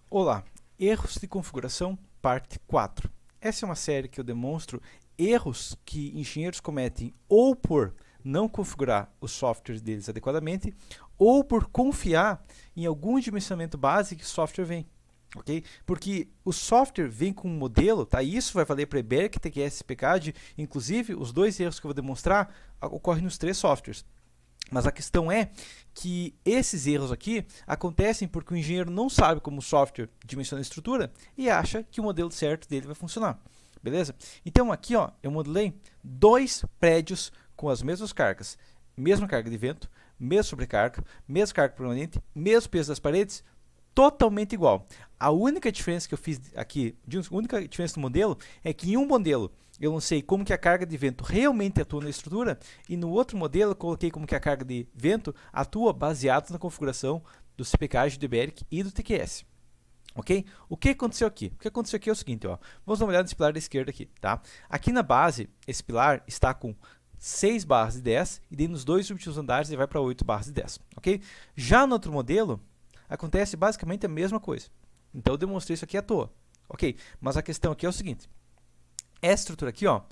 Olá, erros de configuração, parte 4. Essa é uma série que eu demonstro erros que engenheiros cometem ou por não configurar os softwares deles adequadamente ou por confiar em algum dimensionamento base que o software vem. Okay? Porque o software vem com um modelo, tá? E isso vai valer para EBERC, TQS e PCAD. Inclusive, os dois erros que eu vou demonstrar ocorrem nos três softwares. Mas a questão é que esses erros aqui acontecem porque o engenheiro não sabe como o software dimensiona a estrutura e acha que o modelo certo dele vai funcionar. Beleza? Então aqui ó, eu modelei dois prédios com as mesmas cargas. Mesma carga de vento, mesma sobrecarga, mesma carga permanente, mesmo peso das paredes, totalmente igual. A única diferença que eu fiz aqui, a única diferença do modelo, é que em um modelo eu não sei como que a carga de vento realmente atua na estrutura, e no outro modelo eu coloquei como que a carga de vento atua baseado na configuração do CPCAD, do EBERC e do TQS. Ok? O que aconteceu aqui? O que aconteceu aqui é o seguinte, ó. Vamos dar uma olhada nesse pilar da esquerda aqui, tá? Aqui na base, esse pilar está com 6 barras de 10, e daí nos dois últimos andares ele vai para 8 barras de 10, ok? Já no outro modelo, acontece basicamente a mesma coisa. Então eu demonstrei isso aqui à toa, ok? Mas a questão aqui é o seguinte, essa estrutura aqui, ó,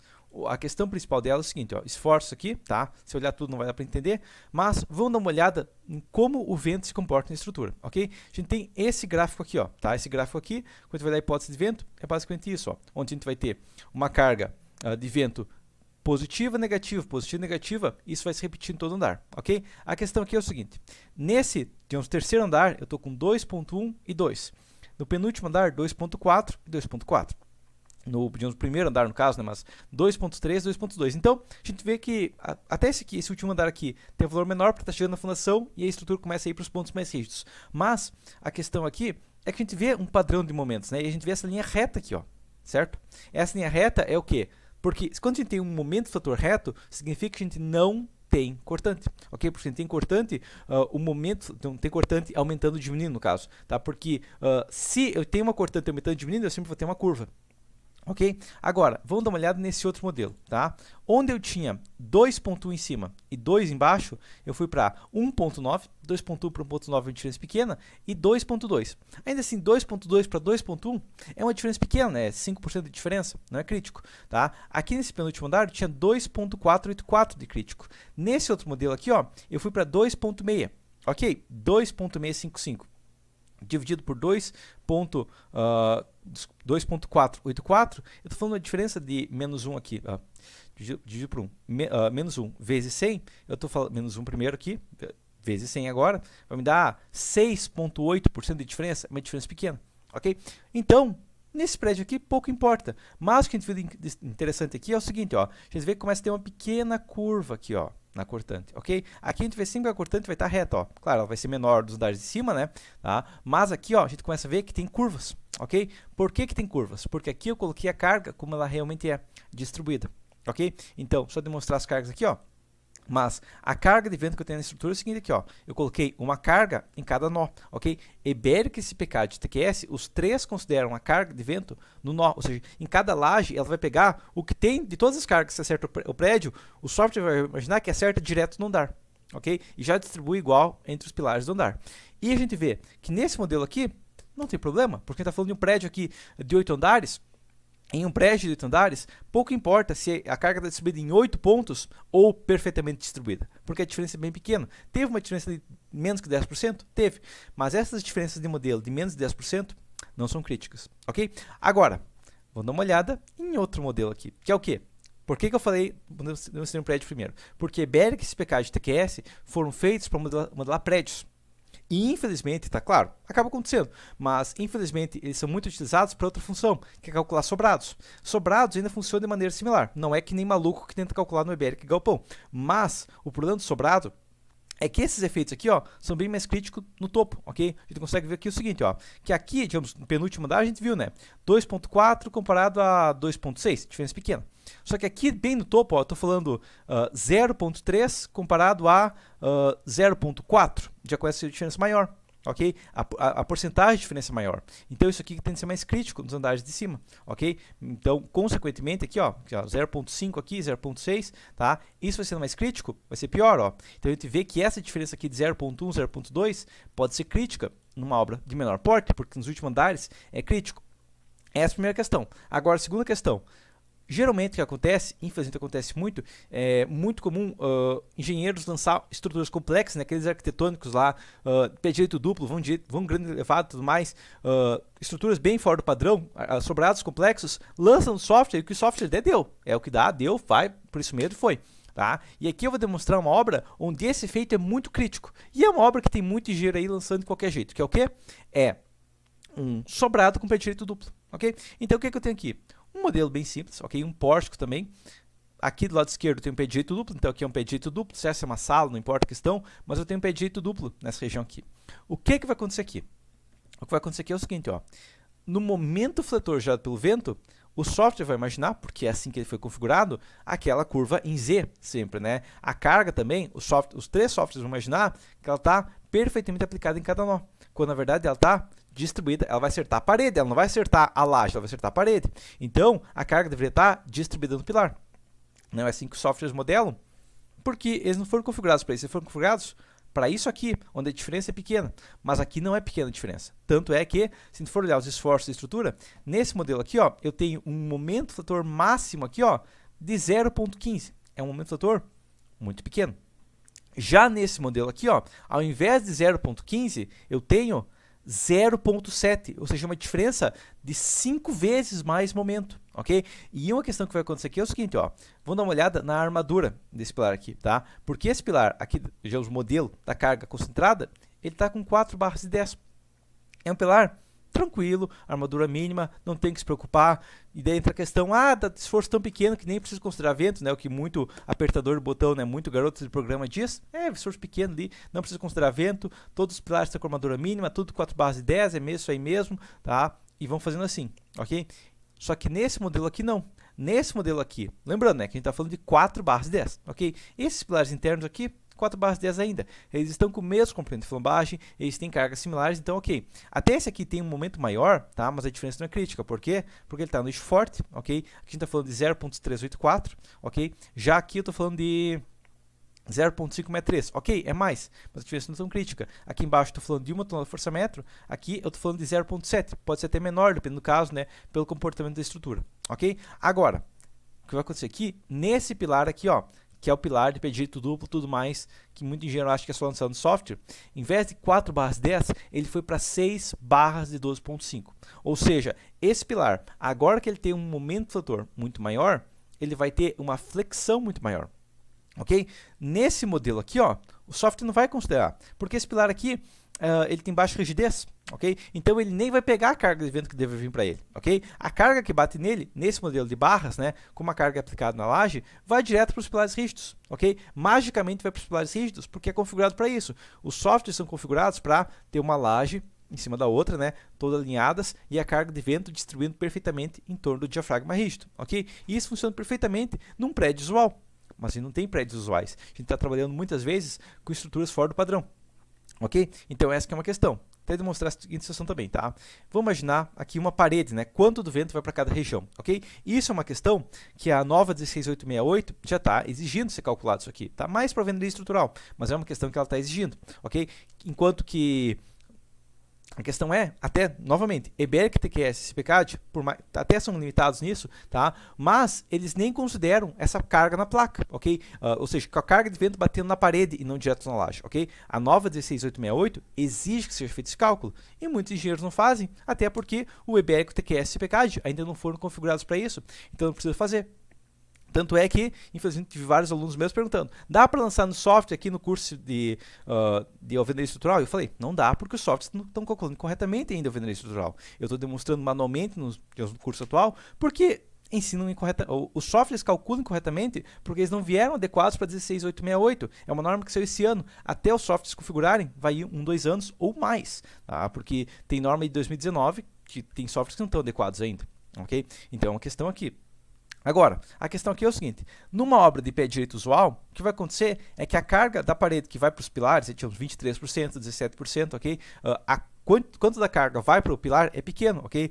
a questão principal dela é o seguinte, ó, esforço aqui, tá? Se olhar tudo não vai dar para entender, mas vamos dar uma olhada em como o vento se comporta na estrutura, ok? A gente tem esse gráfico aqui, ó, tá? Esse gráfico aqui, quando a gente vai dar a hipótese de vento, é basicamente isso, ó, onde a gente vai ter uma carga de vento positiva, negativa, isso vai se repetir em todo andar, ok? A questão aqui é o seguinte, nesse, digamos, terceiro andar, eu estou com 2.1 e 2. No penúltimo andar, 2.4 e 2.4. No, digamos, primeiro andar, no caso, né, mas 2.3 e 2.2. Então, a gente vê que até esse último andar aqui tem um valor menor porque está chegando na fundação e a estrutura começa a ir para os pontos mais rígidos. Mas, a questão aqui é que a gente vê um padrão de momentos, né? E a gente vê essa linha reta aqui, ó, certo? Essa linha reta é o quê? Porque quando a gente tem um momento de fator reto, significa que a gente não tem cortante, ok? Porque a gente tem cortante, o momento, então, tem cortante aumentando ou diminuindo, no caso, tá? Porque se eu tenho uma cortante aumentando ou diminuindo, eu sempre vou ter uma curva. Ok? Agora, vamos dar uma olhada nesse outro modelo, tá? Onde eu tinha 2.1 em cima e 2 embaixo, eu fui para 1.9, 2.1 para 1.9 é uma diferença pequena, e 2.2. Ainda assim, 2.2 para 2.1 é uma diferença pequena, né? 5% de diferença, não é crítico, tá? Aqui nesse penúltimo andar, eu tinha 2.484 de crítico. Nesse outro modelo aqui, ó, eu fui para 2.6, ok? 2.655. Dividido por 2.484, eu estou falando uma diferença de menos 1 aqui, dividido por 1, menos 1 vezes 100, eu estou falando menos 1 primeiro aqui, vezes 100 agora, vai me dar 6,8% de diferença, uma diferença pequena, ok? Então, nesse prédio aqui, pouco importa, mas o que a gente vê interessante aqui é o seguinte, ó, a gente vê que começa a ter uma pequena curva aqui, ó, na cortante, ok? Aqui a gente vê sempre que a cortante vai estar reta, ó. Claro, ela vai ser menor dos andares de cima, né? Tá? Mas aqui, ó, a gente começa a ver que tem curvas, ok? Por que que tem curvas? Porque aqui eu coloquei a carga como ela realmente é distribuída, ok? Então, só demonstrar as cargas aqui, ó. Mas a carga de vento que eu tenho na estrutura é o seguinte aqui, ó. Eu coloquei uma carga em cada nó, ok? EBERC, CPCAD e TQS, os três consideram a carga de vento no nó. Ou seja, em cada laje ela vai pegar o que tem de todas as cargas que acerta o prédio, o software vai imaginar que acerta direto no andar, ok? E já distribui igual entre os pilares do andar. E a gente vê que nesse modelo aqui não tem problema, porque a gente está falando de um prédio aqui de 8 andares. Em um prédio de 8 andares, pouco importa se a carga está distribuída em 8 pontos ou perfeitamente distribuída, porque a diferença é bem pequena. Teve uma diferença de menos que 10%? Teve. Mas essas diferenças de modelo de menos de 10% não são críticas, ok? Agora, vamos dar uma olhada em outro modelo aqui, que é o quê? Por que eu falei demonstrar um prédio primeiro? Porque EBERC, CPCAD e TQS foram feitos para modelar prédios. E infelizmente, tá claro, acaba acontecendo, mas infelizmente eles são muito utilizados para outra função, que é calcular sobrados. Sobrados ainda funcionam de maneira similar, não é que nem maluco que tenta calcular no EBERC galpão, mas o problema do sobrado é que esses efeitos aqui, ó, são bem mais críticos no topo, ok? A gente consegue ver aqui o seguinte, ó, que aqui, digamos, no penúltimo andar a gente viu, né, 2.4 comparado a 2.6, diferença pequena. Só que aqui, bem no topo, ó, eu estou falando 0.3 comparado a 0.4, já com essa diferença maior, ok? A porcentagem de diferença é maior. Então, isso aqui tende a ser mais crítico nos andares de cima, ok? Então, consequentemente, aqui, ó, 0.5 aqui, 0.6, tá? Isso vai sendo mais crítico, vai ser pior, ó. Então, a gente vê que essa diferença aqui de 0.1, 0.2 pode ser crítica numa obra de menor porte, porque nos últimos andares é crítico. Essa é a primeira questão. Agora, a segunda questão. Geralmente o que acontece, infelizmente acontece muito, é muito comum engenheiros lançar estruturas complexas, né, aqueles arquitetônicos lá, pé direito duplo, vão grande elevado e tudo mais, estruturas bem fora do padrão, sobrados complexos, lançam no software e o que o software deu. É o que dá, deu, vai, por isso mesmo foi. Tá? E aqui eu vou demonstrar uma obra onde esse efeito é muito crítico. E é uma obra que tem muito engenheiro aí lançando de qualquer jeito, que é o quê? É um sobrado com pé direito duplo. Ok? Então o que eu tenho aqui? Um modelo bem simples, ok? Um pórtico também. Aqui do lado esquerdo tem um pé direito duplo, então aqui é um pé direito duplo. Se essa é uma sala, não importa a questão, mas eu tenho um pé direito duplo nessa região aqui. O que vai acontecer aqui? O que vai acontecer aqui é o seguinte, ó. No momento fletor gerado pelo vento, o software vai imaginar, porque é assim que ele foi configurado, aquela curva em Z sempre, né? A carga também, os três softwares vão imaginar que ela está perfeitamente aplicada em cada nó, quando na verdade ela está distribuída, ela vai acertar a parede, ela não vai acertar a laje, ela vai acertar a parede. Então, a carga deveria estar distribuída no pilar. Não é assim que os softwares modelam, porque eles não foram configurados para isso, eles foram configurados para isso aqui, onde a diferença é pequena. Mas aqui não é pequena a diferença. Tanto é que, se a gente for olhar os esforços da estrutura, nesse modelo aqui, ó, eu tenho um momento fletor máximo aqui, ó, de 0,15. É um momento fletor muito pequeno. Já nesse modelo aqui, ó, ao invés de 0,15, eu tenho 0,7, ou seja, uma diferença de 5 vezes mais momento, ok? E uma questão que vai acontecer aqui é o seguinte, ó, vamos dar uma olhada na armadura desse pilar aqui, tá? Porque esse pilar aqui, já o modelo da carga concentrada, ele está com 4 barras de 10. É um pilar tranquilo, armadura mínima, não tem que se preocupar. E daí entra a questão, dá esforço tão pequeno que nem precisa considerar vento, né? O que muito apertador de botão, né? Muito garoto de programa diz, esforço pequeno ali, não precisa considerar vento, todos os pilares estão com armadura mínima, tudo 4 barras de 10, é mesmo isso aí mesmo, tá? E vão fazendo assim, ok? Só que nesse modelo aqui não. Nesse modelo aqui, lembrando, né, que a gente está falando de 4 barras de 10, ok? Esses pilares internos aqui, 4 barras de 10 ainda. Eles estão com o mesmo comprimento de flambagem, eles têm cargas similares, então ok. Até esse aqui tem um momento maior, tá? Mas a diferença não é crítica. Por quê? Porque ele está no eixo forte, ok? Aqui a gente está falando de 0,384, ok? Já aqui eu estou falando de 0,563, ok? É mais, mas a diferença não é tão crítica. Aqui embaixo eu estou falando de 1 tonelada força-metro, aqui eu estou falando de 0,7. Pode ser até menor, dependendo do caso, né? Pelo comportamento da estrutura, ok? Agora, o que vai acontecer aqui? Nesse pilar aqui, ó, que é o pilar de pé direito duplo, tudo mais, que muito engenheiro acha que é só lançado no software, em vez de 4 barras de 10, ele foi para 6 barras de 12,5. Ou seja, esse pilar, agora que ele tem um momento fletor muito maior, ele vai ter uma flexão muito maior. Ok? Nesse modelo aqui, ó, o software não vai considerar, porque esse pilar aqui, ele tem baixa rigidez, ok? Então ele nem vai pegar a carga de vento que deve vir para ele, ok? A carga que bate nele, nesse modelo de barras, né, como a carga é aplicada na laje, vai direto para os pilares rígidos, ok? Magicamente vai para os pilares rígidos, porque é configurado para isso. Os softwares são configurados para ter uma laje em cima da outra, né, todas alinhadas, e a carga de vento distribuindo perfeitamente em torno do diafragma rígido, ok? E isso funciona perfeitamente num prédio usual, mas a gente não tem prédios usuais. A gente está trabalhando muitas vezes com estruturas fora do padrão. Ok? Então essa que é uma questão. Até demonstrar a seguinte situação também, tá? Vamos imaginar aqui uma parede, né? Quanto do vento vai para cada região, ok? Isso é uma questão que a nova 16868 já está exigindo ser calculado isso aqui, tá? Mais para alvenaria estrutural, mas é uma questão que ela está exigindo, ok? Enquanto que a questão é, até, novamente, EBERG, TQS e CPCAD, até são limitados nisso, tá? Mas eles nem consideram essa carga na placa, ok? Ou seja, com a carga de vento batendo na parede e não direto na laje, ok? A nova 16868 exige que seja feito esse cálculo, e muitos engenheiros não fazem, até porque o EBERG, TQS e CPCAD ainda não foram configurados para isso, então não precisa fazer. Tanto é que, infelizmente, tive vários alunos meus perguntando, dá para lançar no software aqui no curso de alvenaria estrutural? Eu falei, não dá, porque os softwares não estão calculando corretamente ainda a alvenaria estrutural. Eu estou demonstrando manualmente no curso atual, porque ensinam incorretamente, os softwares calculam incorretamente, porque eles não vieram adequados para 16868. É uma norma que saiu esse ano. Até os softwares configurarem, vai ir 2 anos ou mais, tá? Porque tem norma de 2019, que tem softwares que não estão adequados ainda, ok? Então é uma questão aqui. Agora, a questão aqui é o seguinte, numa obra de pé direito usual, o que vai acontecer é que a carga da parede que vai para os pilares, tinha uns 23%, 17%, ok? Quanto da carga vai para o pilar é pequeno, ok?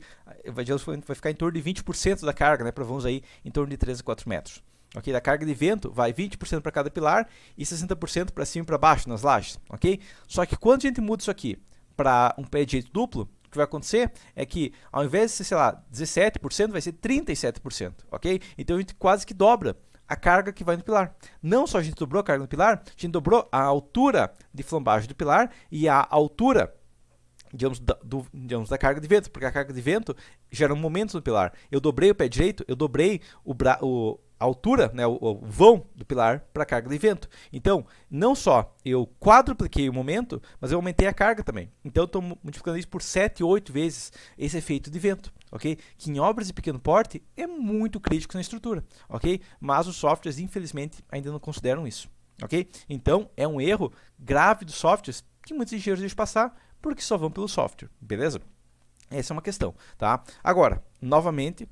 Vai ficar em torno de 20% da carga, né? Para vamos aí em torno de 3 a 4 metros. Ok? Da carga de vento vai 20% para cada pilar e 60% para cima e para baixo nas lajes, ok? Só que quando a gente muda isso aqui para um pé direito duplo, o que vai acontecer é que, ao invés de ser, sei lá, 17%, vai ser 37%, ok? Então, a gente quase que dobra a carga que vai no pilar. Não só a gente dobrou a carga no pilar, a gente dobrou a altura de flambagem do pilar e a altura, digamos, da carga de vento, porque a carga de vento gera um momento no pilar. Eu dobrei o pé direito, eu dobrei a altura, né, o vão do pilar para a carga de vento. Então, não só eu quadrupliquei o momento, mas eu aumentei a carga também. Então, eu estou multiplicando isso por 7, 8 vezes esse efeito de vento, ok? Que em obras de pequeno porte é muito crítico na estrutura, ok? Mas os softwares, infelizmente, ainda não consideram isso, ok? Então, é um erro grave dos softwares que muitos engenheiros deixam passar porque só vão pelo software, beleza? Essa é uma questão, tá? Agora, novamente,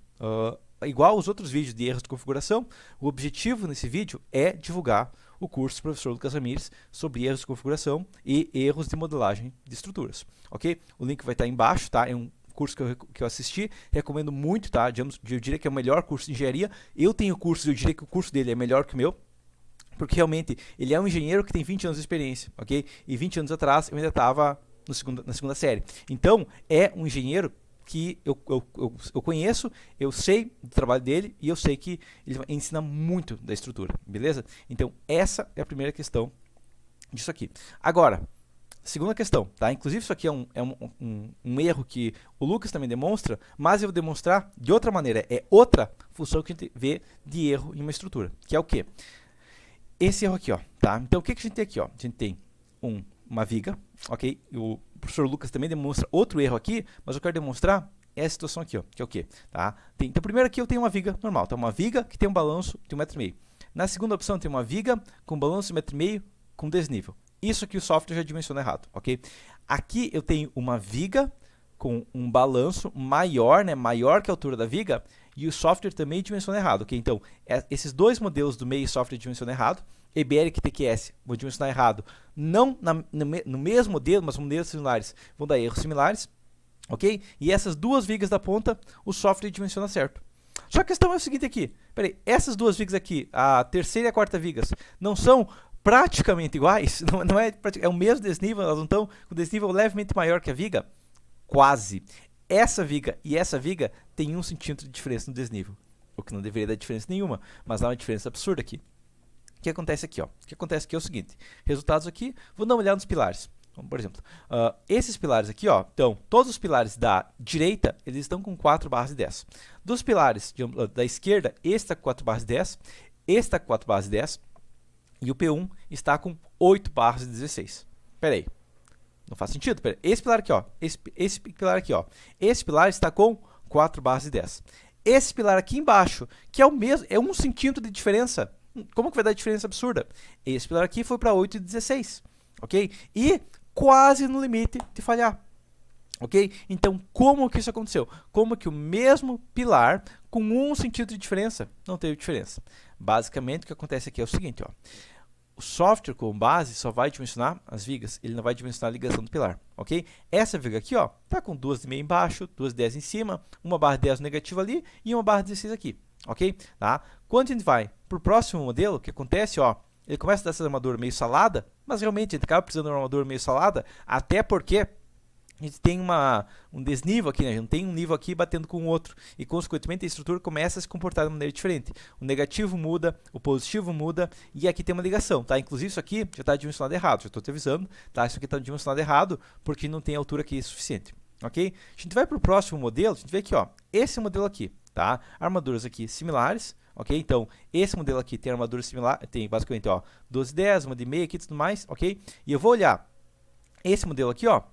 igual aos outros vídeos de erros de configuração, o objetivo nesse vídeo é divulgar o curso do professor Lucas Ramires sobre erros de configuração e erros de modelagem de estruturas, ok? O link vai estar embaixo, tá? É um curso que eu assisti, recomendo muito, tá? Eu diria que é o melhor curso de engenharia. Eu tenho curso, eu diria que o curso dele é melhor que o meu, porque realmente ele é um engenheiro que tem 20 anos de experiência, ok? E 20 anos atrás eu ainda estava na segunda série. Então, é um engenheiro que eu conheço, eu sei do trabalho dele e eu sei que ele ensina muito da estrutura, beleza? Então, essa é a primeira questão disso aqui. Agora, segunda questão, tá? Inclusive, isso aqui é um erro que o Lucas também demonstra, mas eu vou demonstrar de outra maneira. É outra função que a gente vê de erro em uma estrutura, que é o quê? Esse erro aqui, ó, tá? Então, o que a gente tem aqui, ó? A gente tem uma viga, ok? O professor Lucas também demonstra outro erro aqui, mas eu quero demonstrar essa situação aqui, ó, que é o quê? Tá? Então, primeiro aqui eu tenho uma viga normal, tá? Uma viga que tem um balanço de 1,5 m. Na segunda opção, tem uma viga com balanço de 1,5 m com desnível. Isso aqui o software já dimensiona errado, ok? Aqui eu tenho uma viga com um balanço maior, né? Maior que a altura da viga, e o software também dimensiona errado, ok? Então, esses dois modelos do meio software dimensiona errado, EBL e QTQS vão dimensionar errado, não no mesmo modelo, mas modelos similares vão dar erros similares, ok? E essas duas vigas da ponta, o software dimensiona certo. Só que a questão é o seguinte aqui, peraí, essas duas vigas aqui, a terceira e a quarta vigas, não são praticamente iguais? Não é o mesmo desnível, elas não estão com desnível levemente maior que a viga? Quase. Essa viga e essa viga tem 1 centímetro de diferença no desnível, o que não deveria dar diferença nenhuma, mas há uma diferença absurda aqui. O que acontece aqui, ó? O que acontece aqui é o seguinte, resultados aqui, vou dar uma olhada nos pilares. Então, por exemplo, esses pilares aqui, ó, então, todos os pilares da direita, eles estão com 4 barras de 10. Dos pilares da esquerda, esse está com 4 barras de 10, esse está com 4 barras de 10, e o P1 está com 8 barras de 16. Espera aí, não faz sentido, pera aí. Esse pilar aqui, ó, esse pilar aqui, ó, esse pilar está com 4 barras de 10. Esse pilar aqui embaixo, que é o mesmo, é 1 centímetro de diferença. Como que vai dar diferença absurda? Esse pilar aqui foi para 8,16, ok? E quase no limite de falhar, ok? Então, como que isso aconteceu? Como que o mesmo pilar com 1 centímetro de diferença não teve diferença? Basicamente, o que acontece aqui é o seguinte, ó. O software com base só vai dimensionar as vigas, ele não vai dimensionar a ligação do pilar, ok? Essa viga aqui, ó, tá com 2,5 embaixo, 2,10 em cima, uma barra 10 negativa ali e uma barra 16 aqui, ok? Tá? Quando a gente vai para o próximo modelo, o que acontece, ó, ele começa a dar essa armadura meio salada, mas realmente a gente acaba precisando de uma armadura meio salada, até porque a gente tem um desnível aqui, né? A gente não tem um nível aqui batendo com o outro, e consequentemente a estrutura começa a se comportar de maneira diferente. O negativo muda, o positivo muda, e aqui tem uma ligação, tá? Inclusive isso aqui já está dimensionado errado, já estou te avisando, tá? Isso aqui está dimensionado errado, porque não tem altura aqui suficiente, ok? A gente vai para o próximo modelo, a gente vê aqui, ó, esse modelo aqui, tá? Armaduras aqui similares, ok? Então, esse modelo aqui tem armadura similar, tem basicamente, ó, 12,10, uma de meia aqui e tudo mais, ok? E eu vou olhar esse modelo aqui, ó,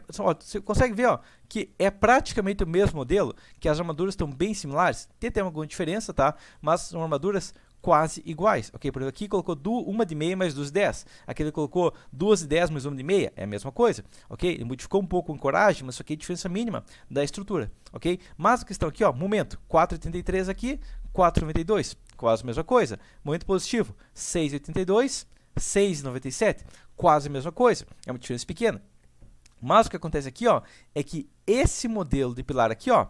você consegue ver, ó, que é praticamente o mesmo modelo, que as armaduras estão bem similares, tem alguma diferença, tá? Mas são armaduras quase iguais, ok? Por exemplo, aqui colocou uma de meia mais 2,10, aqui ele colocou 2,10 mais uma de meia, é a mesma coisa, ok? Ele modificou um pouco o ancoragem, mas isso aqui é a diferença mínima da estrutura, ok? Mas a questão aqui, ó, momento, 4,83 aqui, 4,92, quase a mesma coisa. Momento positivo, 6,82, 6,97, quase a mesma coisa, é uma diferença pequena. Mas o que acontece aqui, ó, é que esse modelo de pilar aqui, ó,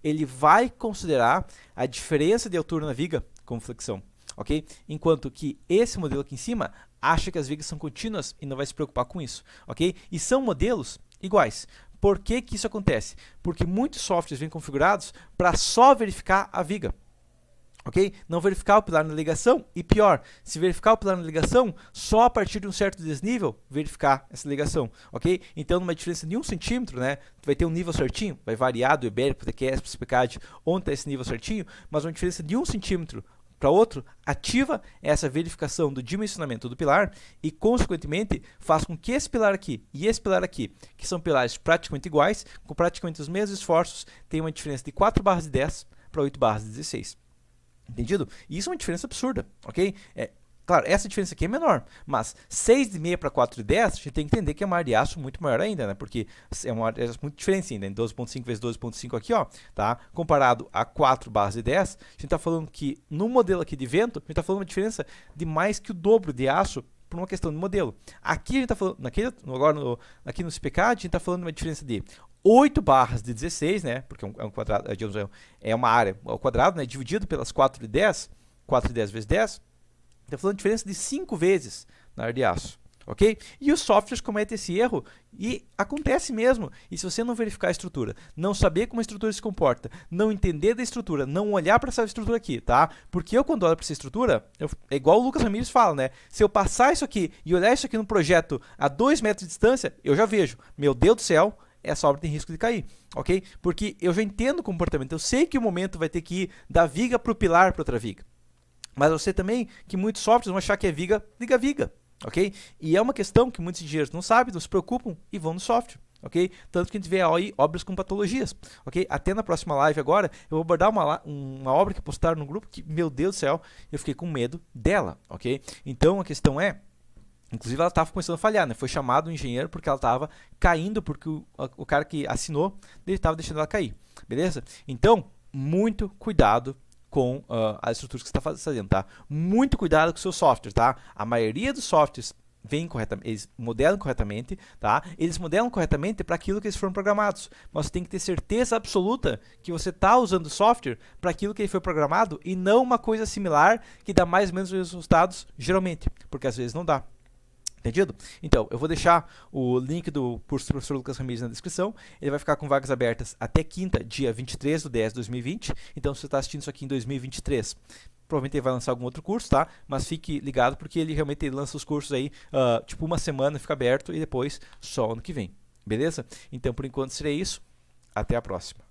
ele vai considerar a diferença de altura na viga como flexão, ok? Enquanto que esse modelo aqui em cima acha que as vigas são contínuas e não vai se preocupar com isso, ok? E são modelos iguais. Por que que isso acontece? Porque muitos softwares vêm configurados para só verificar a viga. Ok? Não verificar o pilar na ligação e pior, se verificar o pilar na ligação, só a partir de um certo desnível verificar essa ligação, ok? Então, numa diferença de 1 centímetro, né, tu vai ter um nível certinho, vai variar do ibérico, TQS, SPCAD, onde está esse nível certinho, mas uma diferença de 1 centímetro para outro, ativa essa verificação do dimensionamento do pilar e, consequentemente, faz com que esse pilar aqui e esse pilar aqui, que são pilares praticamente iguais, com praticamente os mesmos esforços, tenham uma diferença de 4 barras de 10 para 8 barras de 16. Entendido? E isso é uma diferença absurda, ok? Claro, essa diferença aqui é menor, mas 6,5 para 4,10, a gente tem que entender que é uma área de aço muito maior ainda, né? Porque é uma área muito diferente ainda, em 12,5 vezes 12,5 aqui, ó, tá? Comparado a 4 barras de 10, a gente está falando que no modelo aqui de vento, a gente está falando uma diferença de mais que o dobro de aço por uma questão de modelo. Aqui a gente está falando, aqui no SPCAD, a gente está falando de uma diferença de 8 barras de 16, né? Porque é um quadrado, é uma área ao quadrado, né? Dividido pelas 4 de 10, 4 de 10 vezes 10, está falando de diferença de 5 vezes na área de aço, ok? E os softwares cometem esse erro e acontece mesmo. E se você não verificar a estrutura, não saber como a estrutura se comporta, não entender da estrutura, não olhar para essa estrutura aqui, tá? Porque eu, quando olho para essa estrutura, é igual o Lucas Ramírez fala, né? Se eu passar isso aqui e olhar isso aqui no projeto a 2 metros de distância, eu já vejo, meu Deus do céu, essa obra tem risco de cair, ok? Porque eu já entendo o comportamento, eu sei que o momento vai ter que ir da viga para o pilar para outra viga. Mas eu sei também que muitos softwares vão achar que é viga, liga viga, ok? E é uma questão que muitos engenheiros não sabem, não se preocupam e vão no software, ok? Tanto que a gente vê aí obras com patologias, ok? Até na próxima live agora, eu vou abordar uma obra que postaram no grupo que, meu Deus do céu, eu fiquei com medo dela, ok? Então a questão é, inclusive ela estava começando a falhar, né? Foi chamado o engenheiro porque ela estava caindo, porque o cara que assinou, ele estava deixando ela cair, beleza? Então, muito cuidado com as estruturas que você está fazendo, tá? Muito cuidado com o seu software, tá? A maioria dos softwares eles modelam corretamente, tá? Eles modelam corretamente para aquilo que eles foram programados. Mas você tem que ter certeza absoluta que você está usando o software para aquilo que ele foi programado e não uma coisa similar que dá mais ou menos os resultados, geralmente, porque às vezes não dá. Entendido? Então, eu vou deixar o link do curso do professor Lucas Ramírez na descrição. Ele vai ficar com vagas abertas até quinta, dia 23 de 10 de 2020. Então, se você está assistindo isso aqui em 2023, provavelmente ele vai lançar algum outro curso, tá? Mas fique ligado porque ele realmente lança os cursos aí, tipo uma semana, fica aberto e depois só ano que vem. Beleza? Então, por enquanto, seria isso. Até a próxima.